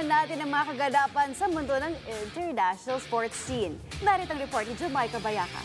naman natin ang mga kaganapan sa mundo ng international sports scene. Narito ang report ni Jamaica Bayaka.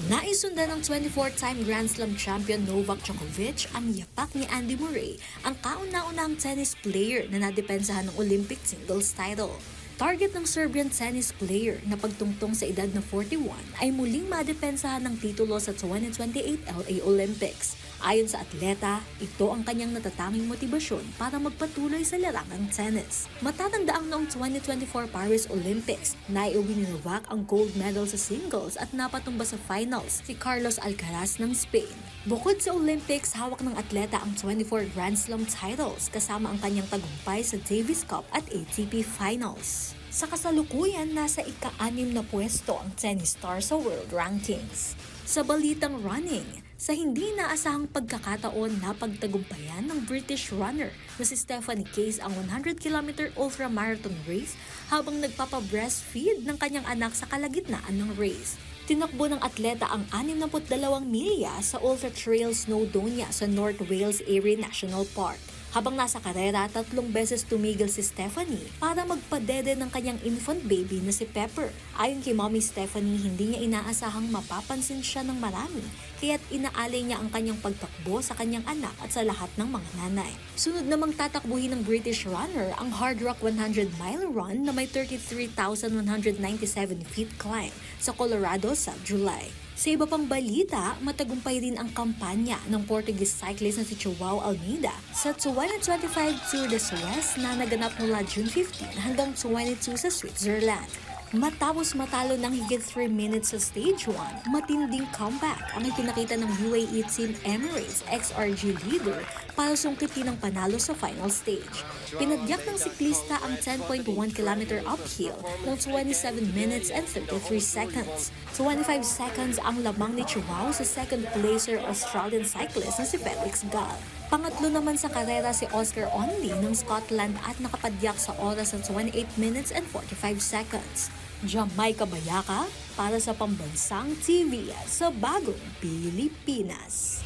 Naisundan ng 24-time Grand Slam champion Novak Djokovic ang yapak ni Andy Murray, ang kauna-unahang tennis player na nadepensahan ng Olympic singles title. Target ng Serbian tennis player na pagtungtong sa edad na 41 ay muling madepensahan ng titulo sa 2028 LA Olympics. Ayon sa atleta, ito ang kanyang natatanging motibasyon para magpatuloy sa larangang tennis. Matatandaang noong 2024 Paris Olympics, naiuwi ni Novak ang gold medal sa singles at napatumba sa finals si Carlos Alcaraz ng Spain. Bukod sa Olympics, hawak ng atleta ang 24 Grand Slam titles kasama ang kanyang tagumpay sa Davis Cup at ATP Finals. Sa kasalukuyan, nasa ika-6 na pwesto ang tennis star sa world rankings. Sa balitang running, sa hindi naasahang pagkakataon na pagtagumpayan ng British runner na si Stephanie Case ang 100km ultramarathon race habang nagpapa-breastfeed ng kanyang anak sa kalagitnaan ng race. Tinakbo ng atleta ang 62 milya sa Ultra Trail Snowdonia sa North Wales Erie National Park. Habang nasa karera, 3 beses tumigil si Stephanie para magpadede ng kanyang infant baby na si Pepper. Ayon kay Mommy Stephanie, hindi niya inaasahang mapapansin siya ng marami, kaya't inaalay niya ang kanyang pagtakbo sa kanyang anak at sa lahat ng mga nanay. Sunod namang tatakbuhin ng British runner ang Hard Rock 100-mile run na may 33,197 feet climb sa Colorado sa July. Sa iba pang balita, matagumpay rin ang kampanya ng Portuguese cyclist na si Joao Almeida sa 2025 Tour de Suez na naganap mula June 15 hanggang 22 sa Switzerland. Matapos matalo ng higit 3 minutes sa Stage 1, matinding comeback ang ipinakita ng UAE Team Emirates XRG leader para sungkitin ang panalo sa final stage. Pinadyak ng siklista ang 10.1 km uphill ng 27 minutes and 33 seconds. 25 seconds ang lamang ni Joao sa second placer Australian cyclist na si Felix Gall. Pangatlo naman sa karera si Oscar Onley ng Scotland at nakapadyak sa oras ng 28 minutes and 45 seconds. Jamaica Bayaka para sa Pambansang TV sa Bagong Pilipinas.